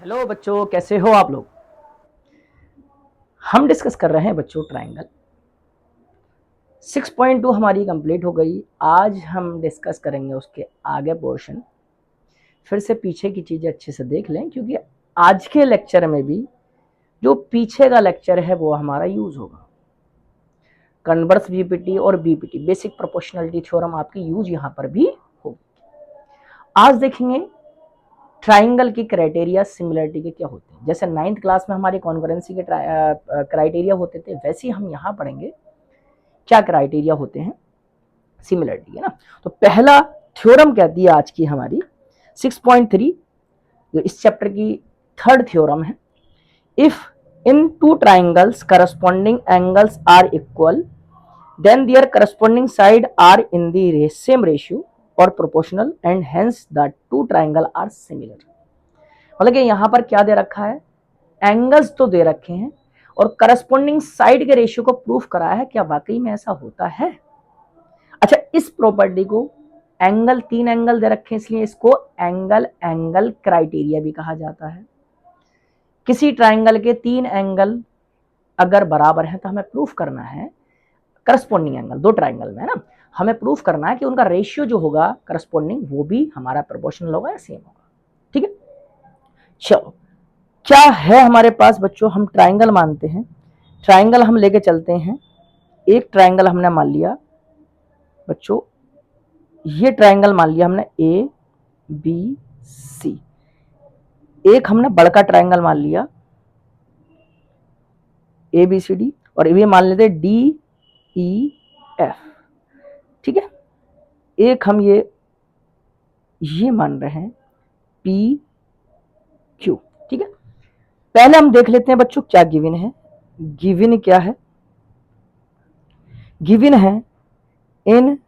Hello बच्चों, कैसे हो आप लोग। हम डिस्कस कर रहे हैं बच्चों ट्राइंगल 6.2 हमारी कंप्लीट हो गई। आज हम डिस्कस करेंगे उसके आगे पोर्शन। फिर से पीछे की चीज़ें अच्छे से देख लें, क्योंकि आज के लेक्चर में भी जो पीछे का लेक्चर है वो हमारा यूज होगा। कन्वर्स बीपीटी और बीपीटी बेसिक प्रोपोर्शनलिटी थ्योरम आपकी यूज यहाँ पर भी होगी। आज देखेंगे ट्राइंगल की क्राइटेरिया सिमिलरिटी के क्या होते हैं। जैसे 9th क्लास में हमारे कॉन्करेंसी के क्राइटेरिया होते थे, वैसे ही हम यहाँ पढ़ेंगे क्या क्राइटेरिया होते हैं सिमिलरिटी, है ना। तो पहला थ्योरम कहती है आज की हमारी 6.3, जो इस चैप्टर की थर्ड थ्योरम है। If in two triangles corresponding angles are equal then their corresponding side are in the same ratio और proportional and hence the two triangle are similar. मतलब कि यहां पर क्या दे रखा है, एंगल्स तो दे रखे हैं और करस्पॉन्डिंग साइड के रेशियो को प्रूफ कराया है। क्या वाकई में ऐसा होता है? अच्छा, इस प्रॉपर्टी को एंगल, 3 एंगल दे रखे हैं इसलिए इसको एंगल क्राइटेरिया भी कहा जाता है। किसी ट्राइंगल के 3 एंगल अगर बराबर है तो हमें प्रूफ करना है, करस्पॉन्डिंग एंगल 2 ट्राइंगल में, है ना, हमें प्रूफ करना है कि उनका रेशियो जो होगा करस्पॉन्डिंग वो भी हमारा प्रोपोर्शनल होगा या सेम होगा। ठीक है, चलो क्या है हमारे पास बच्चों, हम ट्राइंगल मानते हैं। ट्राइंगल हम लेके चलते हैं। एक ट्राइंगल हमने मान लिया बच्चों, ये ट्राइंगल मान लिया हमने ए बी सी। एक हमने बड़का ट्राइंगल मान लिया ए बी सी डी, और ये मान लेते डी ई एफ। ठीक है, एक हम ये मान रहे हैं पी क्यू। ठीक है, पहले हम देख लेते हैं बच्चों क्या गिवन है। गिवन क्या है? गिवन है in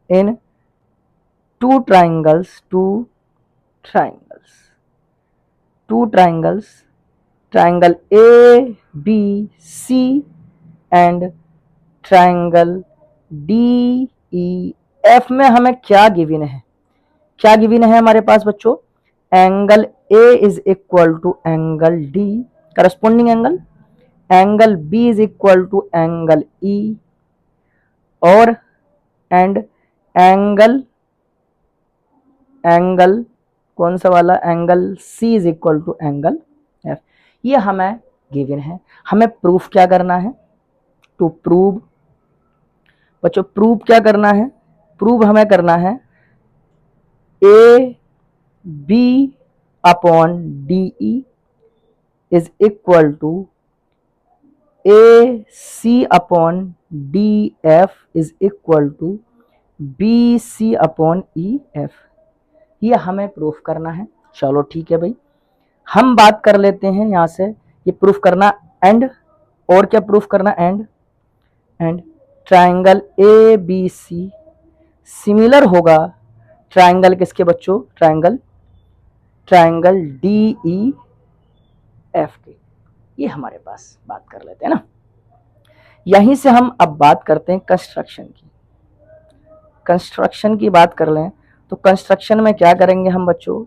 in two triangles triangle A B C and triangle D E F में हमें क्या गिवन है? क्या गिवन है हमारे पास बच्चों? Angle A is equal to angle D corresponding angle, angle B is equal to angle E, और एंड एंगल कौन सा वाला, angle C is equal to angle F। ये हमें गिवन है। हमें प्रूफ क्या करना है? टू प्रूव बच्चों, प्रूव क्या करना है? प्रूव हमें करना है A B upon D E is equal to A C upon D F is equal to B C upon E F. ये हमें प्रूफ करना है। चलो ठीक है भाई, हम बात कर लेते हैं यहां से। ये प्रूफ करना एंड, और क्या प्रूफ करना? And triangle A B C similar होगा ट्राइंगल किसके बच्चों? ट्राइंगल डी ई एफ के। ये हमारे पास बात कर लेते हैं ना। यहीं से हम अब बात करते हैं कंस्ट्रक्शन की। कंस्ट्रक्शन की बात कर लें तो कंस्ट्रक्शन में क्या करेंगे हम बच्चों?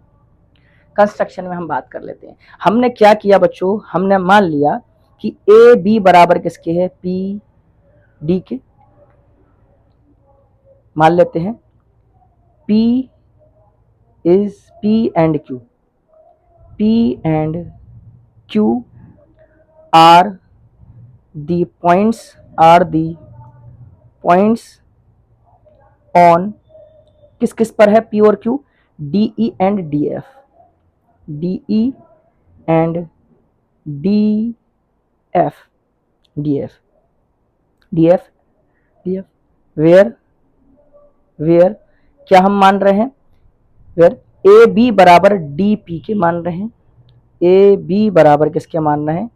कंस्ट्रक्शन में हम बात कर लेते हैं। हमने क्या किया बच्चों? हमने मान लिया कि ए बी बराबर किसके है? पी डी के। मान लेते हैं P is P and Q. P and Q are the points on किस किस पर है P और Q? DE and DF. DE and DF. DF. DF. DF. Where क्या हम मान रहे हैं? वेयर ए बी बराबर डी पी के मान रहे हैं। ए बी बराबर किसके मान रहे हैं?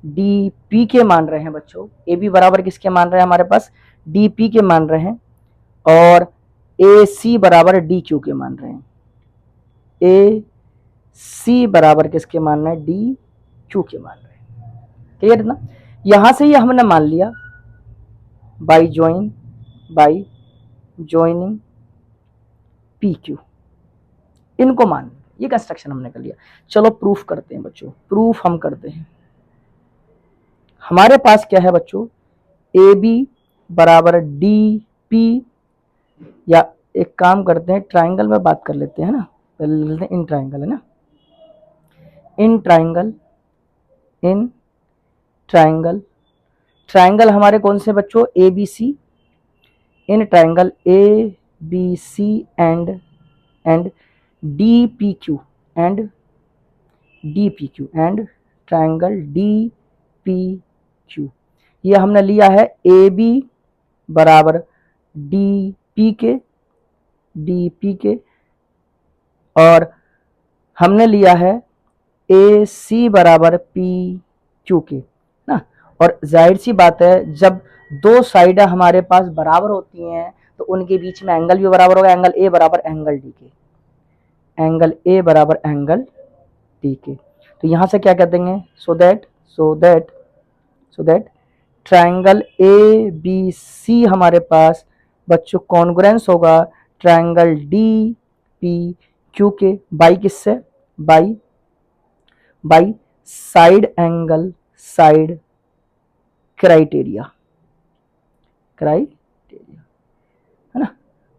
डी पी के मान रहे हैं बच्चों। ए बी बराबर किसके मान रहे हैं हमारे पास? डी पी के मान रहे हैं। और ए सी बराबर डी क्यू के मान रहे हैं। ए सी बराबर किसके मान रहे हैं? डी क्यू के मान रहे हैं। क्लियर ना? यहां से ये हमने मान लिया बाई ज्वाइनिंग पी क्यू, इनको मान ये कंस्ट्रक्शन हमने कर लिया। चलो प्रूफ करते हैं बच्चों, प्रूफ हम करते हैं। हमारे पास क्या है बच्चों, ए बी बराबर डी पी, या एक काम करते हैं ट्राइंगल में बात कर लेते हैं ना, पहले लिख लेते हैं इन ट्राइंगल, है ना, in triangle, in triangle. Triangle हमारे कौन से बच्चों, A B C, in triangle A B C and D P Q, and D P Q, and triangle D P Q. ये हमने लिया है ए बी बराबर डी पी के, और हमने लिया है ए सी बराबर पी क्यू के ना। और जाहिर सी बात है, जब दो साइड हमारे पास बराबर होती हैं तो उनके बीच में एंगल भी बराबर होगा। एंगल ए बराबर एंगल डी के, एंगल ए बराबर एंगल डी के। तो यहां से क्या कह देंगे, so that triangle A B C हमारे पास बच्चों कॉन्ग्रुएंस होगा ट्राइंगल डी पी क्यू के, बाई किससे, by side angle side criteria, है ना।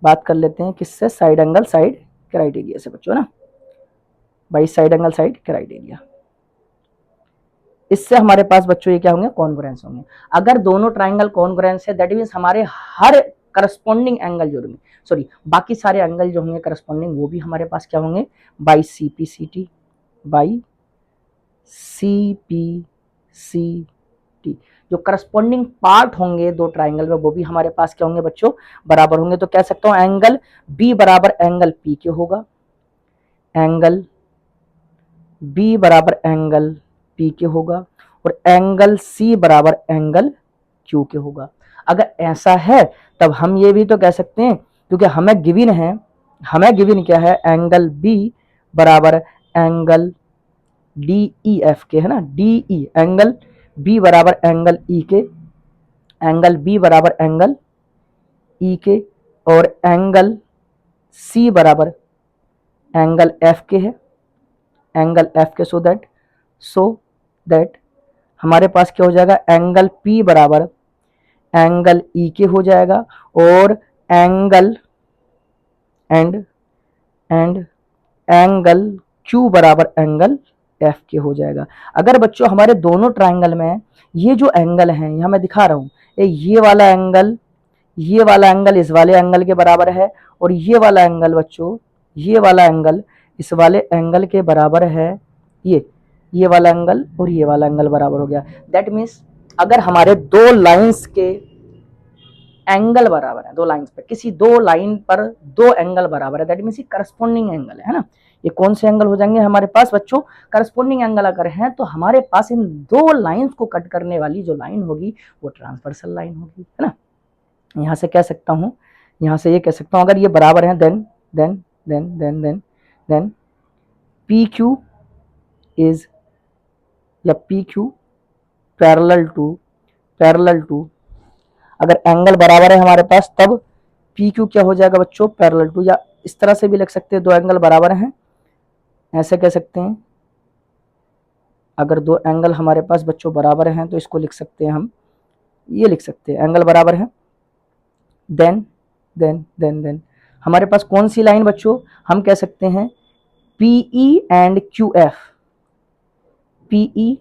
बात कर लेते हैं किससे, साइड एंगल साइड क्राइटेरिया से बच्चों, है ना, by side angle side criteria. इससे हमारे पास बच्चों ये क्या होंगे, कॉन्ग्रुएंस होंगे। अगर दोनों ट्राइंगल कॉन्ग्रुएंस है दैट मींस हमारे हर करस्पॉन्डिंग एंगल जो होंगे, सॉरी बाकी सारे एंगल जो होंगे करस्पॉन्डिंग, वो भी हमारे पास क्या होंगे, by C P C T, by C P C T. जो करस्पॉन्डिंग पार्ट होंगे दो ट्राइंगल में वो भी हमारे पास क्या होंगे बच्चों, बराबर होंगे। तो कह सकता हूं एंगल बी बराबर एंगल पी के होगा, एंगल बी बराबर एंगल पी के होगा, और एंगल सी बराबर एंगल क्यू के होगा। अगर ऐसा है तब हम ये भी तो कह सकते हैं, क्योंकि हमें गिवन है, हमें गिवन क्या है, एंगल बी बराबर एंगल डी ई एफ के, है ना, डी ई, एंगल बी बराबर एंगल ई के, एंगल बी बराबर एंगल ई के, और एंगल सी बराबर एंगल एफ के है, एंगल एफ के। सो दैट हमारे पास क्या हो जाएगा, एंगल पी बराबर एंगल ई के हो जाएगा, और एंगल एंगल क्यू बराबर एंगल एफ के हो जाएगा। अगर बच्चों हमारे दोनों ट्राइंगल में ये जो एंगल हैं, यहां मैं दिखा रहा हूं, ये वाला एंगल इस वाले एंगल के बराबर है, और ये वाला एंगल बच्चों, ये वाला एंगल इस वाले एंगल के बराबर है, ये वाला एंगल और ये वाला एंगल बराबर हो गया। दैट मीन्स अगर हमारे दो लाइंस के एंगल बराबर है, दो लाइंस पे, किसी दो लाइन पर दो एंगल बराबर है, दैट मीन्स ये करस्पॉन्डिंग एंगल है ना। ये कौन से एंगल हो जाएंगे हमारे पास बच्चों, करस्पॉन्डिंग एंगल अगर हैं तो हमारे पास इन दो लाइंस को कट करने वाली जो लाइन होगी वो ट्रांसवर्सल लाइन होगी, है ना। यहां से कह सकता हूं, यहां से ये कह सकता हूं अगर ये बराबर है देन पी क्यू इज, या पी क्यू पैरेलल टू, अगर एंगल बराबर है हमारे पास तब पी क्यू क्या हो जाएगा बच्चों, पैरेलल टू। या इस तरह से भी लिख सकते हैं, दो एंगल बराबर हैं, ऐसे कह सकते हैं। अगर दो एंगल हमारे पास बच्चों बराबर हैं तो इसको लिख सकते हैं हम, ये लिख सकते हैं एंगल बराबर है, देन हमारे पास कौन सी लाइन बच्चों, हम कह सकते हैं P E and Q F, P E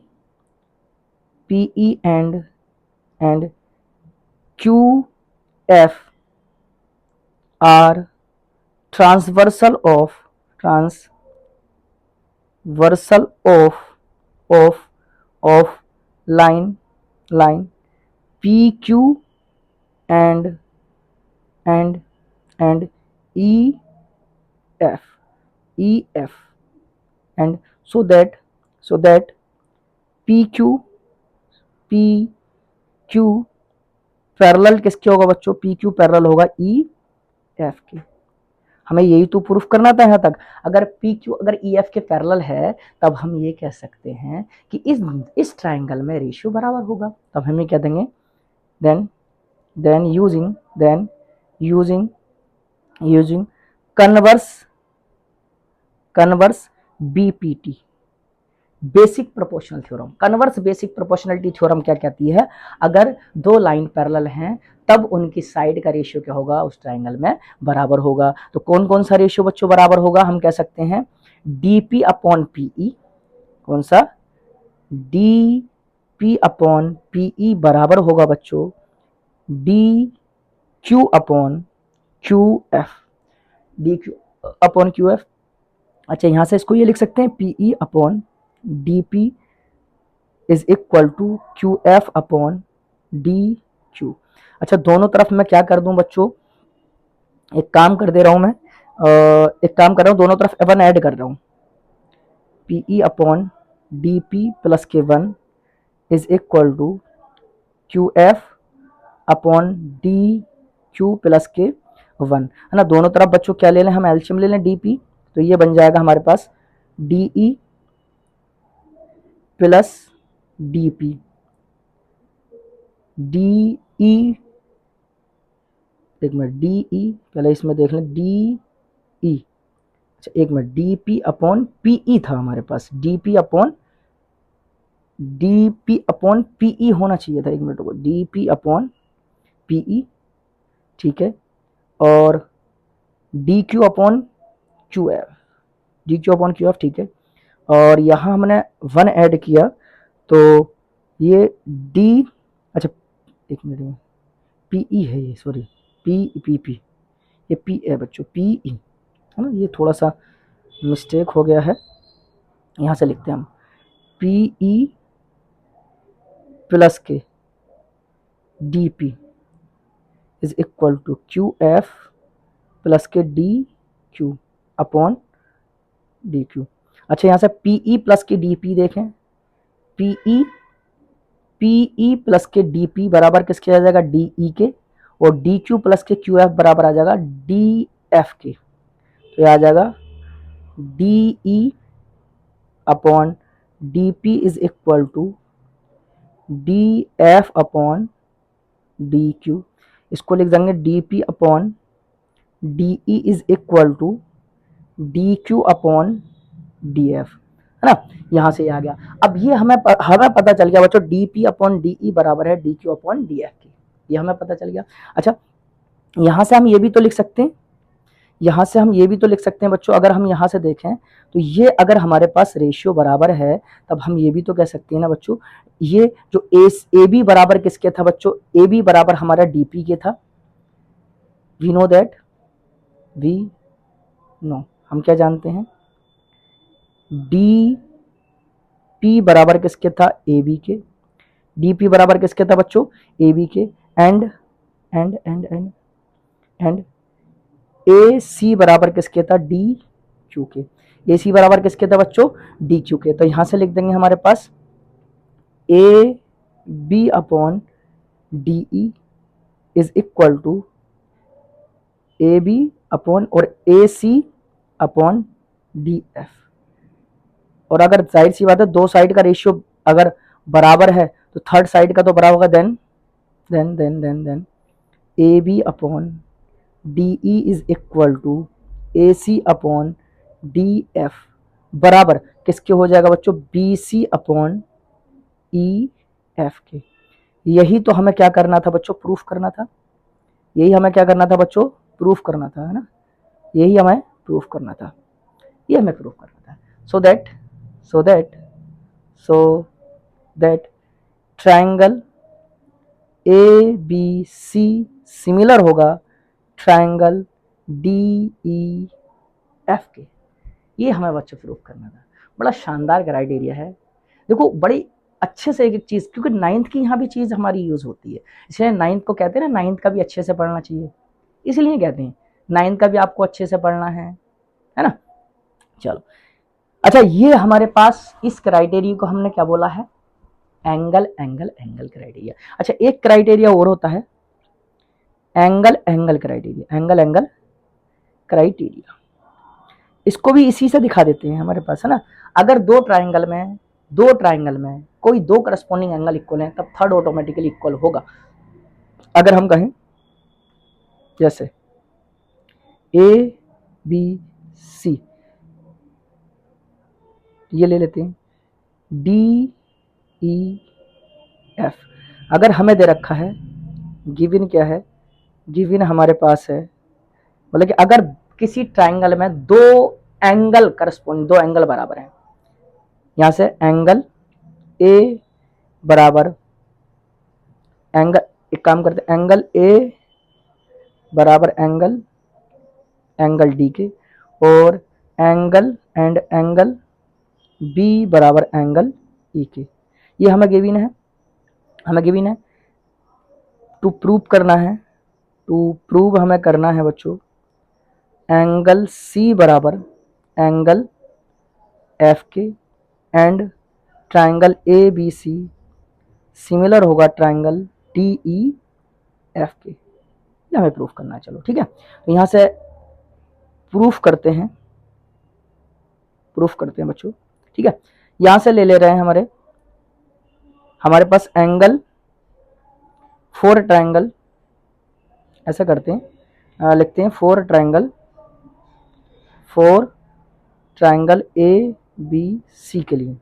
and Q F are transversal of line P Q and E F, and so that P Q parallel किसके होगा बच्चों, पी क्यू पैरेलल होगा ई एफ के। हमें यही तो प्रूफ करना था यहाँ तक। अगर पी क्यू अगर ई एफ के पैरेलल है तब हम ये कह सकते हैं कि इस ट्राइंगल में रेशियो बराबर होगा। तब हम ये कह देंगे then using converse BPT, basic proportional theorem. Converse basic proportionality theorem क्या कहती है, अगर दो लाइन पैरेलल हैं तब उनकी साइड का रेशियो क्या होगा, उस ट्राइंगल में बराबर होगा। तो कौन कौन सा रेशियो बच्चों बराबर होगा, हम कह सकते हैं डीपी अपॉन पीई, कौन सा, डीपी अपॉन पीई बराबर होगा बच्चों D Q upon Q F, D Q upon Q F. अच्छा, यहां से इसको ये लिख सकते हैं P E upon D P is equal to Q F upon D Q. अच्छा, दोनों तरफ मैं क्या कर दूं बच्चों, एक काम कर दे रहा हूं मैं, एक काम कर रहा हूं, दोनों तरफ वन ऐड कर रहा हूं, PE upon D P plus K one is equal to Q F upon D Q plus K one, है ना। दोनों तरफ बच्चों क्या ले लें, हम एल्शियम ले लें डी पी, तो ये बन जाएगा हमारे पास D E plus D P, D E, एक मिनट, डी ई पहले इसमें देख लें, डी ई, अच्छा एक minute, D P upon P E था हमारे पास, डी पी अपॉन पीई होना चाहिए था, एक मिनट को, डी पी अपॉन पीई, ठीक है, और D Q upon Q F, D Q upon Q F, ठीक है। और यहाँ हमने वन ऐड किया तो ये डी, अच्छा एक मिनट, पीई है ये, सॉरी, पी, ये पी है बच्चों, पीई है ना, ये थोड़ा सा मिस्टेक हो गया है, यहाँ से लिखते हैं हम PE plus K D P is equal to Q F plus K D Q upon D Q. अच्छा, यहाँ से PE plus K D P देखें, PE plus K D P बराबर किसके आ जाएगा, डी ई के, और D Q plus K Q F बराबर आ जाएगा डी एफ के, तो ये आ जाएगा D E upon D P is equal to D F upon D Q. इसको लिख देंगे D P upon D E is equal to D Q upon D F, है ना, यहां से आ गया। अब ये हमें पता चल गया बच्चों, डी पी अपॉन डी ई बराबर है D Q upon D F के, ये हमें पता चल गया। अच्छा, यहां से हम ये भी तो लिख सकते हैं, यहां से हम ये भी तो लिख सकते हैं बच्चों, अगर हम यहां से देखें तो ये अगर हमारे पास रेशियो बराबर है तब हम ये भी तो कह सकते हैं ना बच्चों, ये जो ए बी बराबर किसके था बच्चों, ए बी बराबर हमारा डीपी के था, we know that, we know, हम क्या जानते हैं, डी पी बराबर किसके था, ए बी के, डी पी बराबर किसके था बच्चों, ए बी के, and and and and and A C बराबर किसके था, डी क्यू के, ए सी बराबर किसके था बच्चों, डी क्यू के। तो यहां से लिख देंगे हमारे पास A B upon D E is equal to A B upon और A C upon D F. और अगर जाहिर सी बात है दो साइड का रेशियो अगर बराबर है तो थर्ड साइड का तो बराबर होगा, then A B upon D E is equal to A C upon D F बराबर किसके हो जाएगा बच्चों, B C upon E F के। यही तो हमें क्या करना था बच्चों, प्रूफ करना था, यही हमें क्या करना था बच्चों, प्रूफ करना था, है ना, यही हमें प्रूफ करना था, ये हमें प्रूफ करना था। So that triangle A B C similar होगा ट्रायंगल डी ई एफ के, ये हमें बच्चों प्रूफ करना था। बड़ा शानदार क्राइटेरिया है, देखो बड़ी अच्छे से एक चीज, क्योंकि नाइन्थ की यहाँ भी चीज हमारी यूज होती है, इसलिए नाइन्थ को कहते हैं ना, नाइन्थ का भी अच्छे से पढ़ना चाहिए, इसलिए कहते हैं नाइन्थ का भी आपको अच्छे से पढ़ना है ना। चलो, अच्छा, ये हमारे पास इस क्राइटेरिया को हमने क्या बोला है, एंगल क्राइटेरिया। अच्छा, एक क्राइटेरिया और होता है एंगल क्राइटेरिया, इसको भी इसी से दिखा देते हैं हमारे पास, है ना। अगर दो ट्राइंगल में कोई दो करस्पॉन्डिंग एंगल इक्वल है तब थर्ड ऑटोमेटिकली इक्वल होगा। अगर हम कहें जैसे ए बी सी, ये ले लेते हैं डी ई एफ। अगर हमें दे रखा है गिवन क्या है, गिवन हमारे पास है मतलब कि अगर किसी ट्राइंगल में दो एंगल करस्पॉन्ड, दो एंगल बराबर हैं, यहां से एंगल ए बराबर एंगल, एक काम करते हैं एंगल ए बराबर एंगल डी के, और एंगल एंड एंगल बी बराबर एंगल ई के। ये हमें गिवन है, हमें गिवन है। टू प्रूव करना है, टू प्रूव हमें करना है बच्चों एंगल सी बराबर एंगल एफ के and triangle A B C similar होगा ट्राइंगल डी ई एफ के। ये हमें प्रूफ करना है। चलो ठीक है, तो यहां से प्रूफ करते हैं, प्रूफ करते हैं बच्चों। ठीक है, यहां से ले रहे हैं हमारे पास एंगल फोर ट्राइंगल, ऐसा करते हैं लिखते हैं for triangle A B C के लिए, है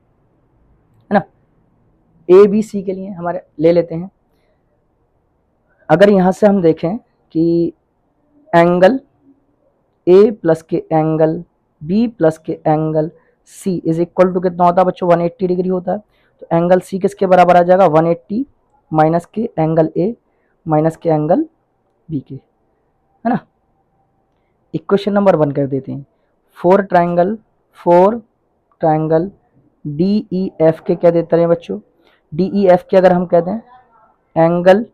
ना, ए बी सी के लिए हमारे ले लेते हैं। अगर यहां से हम देखें कि एंगल ए प्लस के एंगल बी प्लस के angle C is equal to कितना होता है बच्चों, 180 डिग्री होता है। तो एंगल सी किसके बराबर आ जाएगा, 180 माइनस के एंगल ए माइनस के एंगल बी के, है ना। इक्वेशन नंबर 1 कर देते हैं। For triangle D E F के क्या देते हैं बच्चों, डी ई एफ के अगर हम कहते हैं एंगल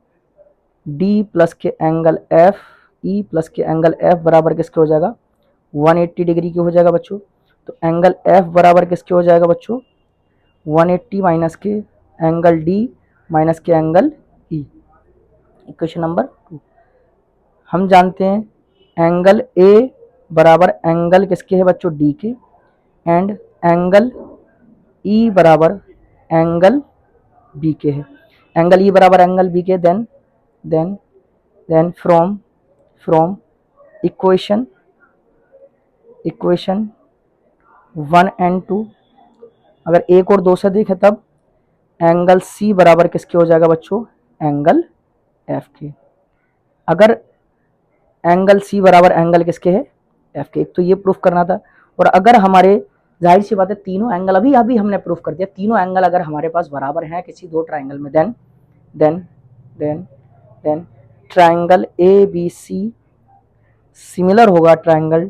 डी प्लस के एंगल एफ ई प्लस के एंगल एफ बराबर किसके हो जाएगा, 180 डिग्री के हो जाएगा बच्चों। तो एंगल एफ बराबर किसके हो जाएगा बच्चों, 180 माइनस के एंगल डी माइनस के एंगल ई। इक्वेशन नंबर 2 हम जानते हैं एंगल ए बराबर एंगल किसके है बच्चों, डी के, एंड एंगल ई बराबर एंगल बी के है। एंगल ई बराबर एंगल बी के, देन फ्रॉम इक्वेशन 1 एंड 2 अगर 1 और 2 से देखें तब एंगल सी बराबर किसके हो जाएगा बच्चों, एंगल एफ के। अगर एंगल सी बराबर एंगल किसके है, एफ के। एक तो ये प्रूफ करना था, और अगर हमारे जाहिर सी बात है तीनों एंगल अभी हमने प्रूफ कर दिया, तीनों एंगल अगर हमारे पास बराबर हैं किसी दो ट्राइंगल में, then triangle A B C similar होगा ट्राइंगल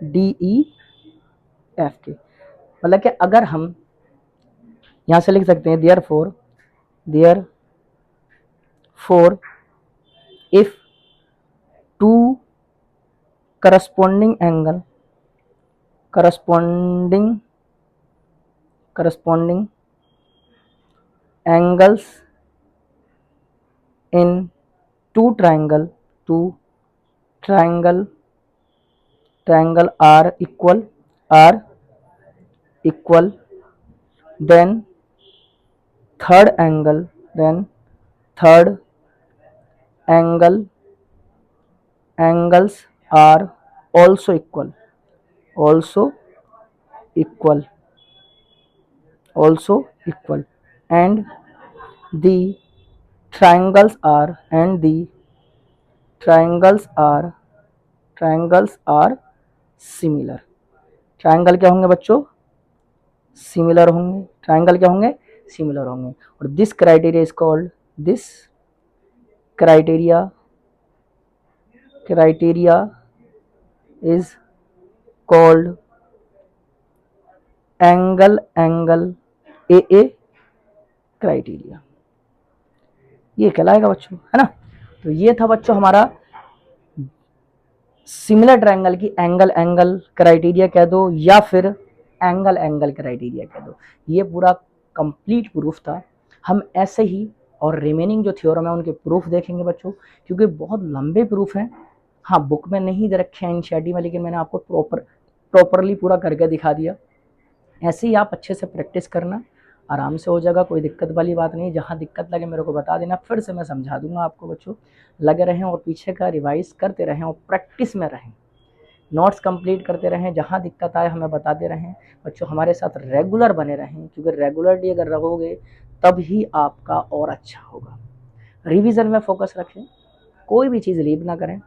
डी ई एफ के। मतलब कि अगर हम यहां से लिख सकते हैं therefore if two corresponding angles in two triangle are equal then third angles are also equal and the triangles are similar। Triangle क्या होंगे बच्चों, सिमिलर होंगे। ट्राइंगल क्या होंगे, सिमिलर होंगे। और this criteria is called angle A criteria, ये कहलाएगा बच्चों, है ना। तो ये था बच्चों हमारा सिमिलर ट्रायंगल की एंगल क्राइटेरिया कह दो या फिर एंगल क्राइटेरिया कह दो। ये पूरा कंप्लीट प्रूफ था। हम ऐसे ही और रिमेनिंग जो थ्योरम है उनके प्रूफ देखेंगे बच्चों, क्योंकि बहुत लंबे प्रूफ हैं। हाँ, बुक में नहीं दे रखे हैं एनसीईआरटी में, लेकिन मैंने आपको प्रॉपरली पूरा करके दिखा दिया। ऐसे ही आप अच्छे से प्रैक्टिस करना, आराम से हो जाएगा, कोई दिक्कत वाली बात नहीं। जहाँ दिक्कत लगे मेरे को बता देना, फिर से मैं समझा दूंगा आपको बच्चों। लगे रहें और पीछे का रिवाइज करते रहें और प्रैक्टिस में रहें। नोट्स कंप्लीट करते रहें, जहाँ दिक्कत आए हमें बताते रहें। बच्चों हमारे साथ रेगुलर बने रहें, क्योंकि रेगुलरली अगर रहोगे तब ही आपका और अच्छा होगा। रिवीजन में फोकस रखें, कोई भी चीज़ लीव ना करें।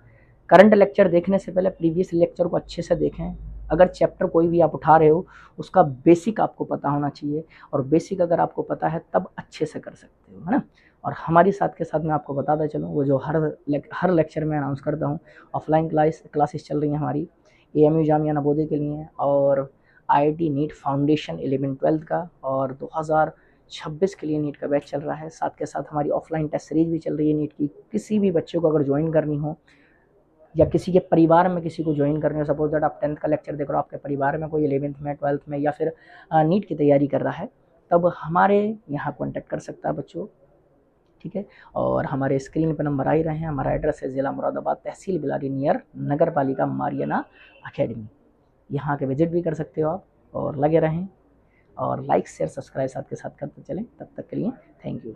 करंट लेक्चर देखने से पहले प्रीवियस लेक्चर को अच्छे से देखें। अगर चैप्टर कोई भी आप उठा रहे हो उसका बेसिक आपको पता होना चाहिए, और बेसिक अगर आपको पता है तब अच्छे से कर सकते हो, है ना। और हमारी साथ के साथ मैं आपको बताता चलूँ, वो जो हर लेक्चर में अनाउंस करता हूँ, ऑफलाइन क्लासेस चल रही हैं हमारी AMU जामिया नवोदय के लिए, और IIT नीट फाउंडेशन 11-12 का, और 2026 के लिए नीट का बैच चल रहा है। साथ के साथ हमारी ऑफलाइन टेस्ट सीरीज भी चल रही है नीट की। किसी भी बच्चे को अगर ज्वाइन करनी हो, या किसी के परिवार में किसी को ज्वाइन करनी हो, सपोज दैट आप 10th का लेक्चर देख रहे हो, आपके परिवार में कोई 11th में, 12th में, या फिर नीट की तैयारी कर रहा है, तब हमारे यहाँ कॉन्टैक्ट कर सकता है बच्चों, ठीक है। और हमारे स्क्रीन पर नंबर आ ही रहे हैं। हमारा एड्रेस है ज़िला मुरादाबाद, तहसील बिलारी, नियर नगर पालिका मारियाना अकेडमी। यहाँ के विजिट भी कर सकते हो आप, और लगे रहें, और लाइक शेयर सब्सक्राइब साथ के साथ करते चलें। तब तक के लिए थैंक यू।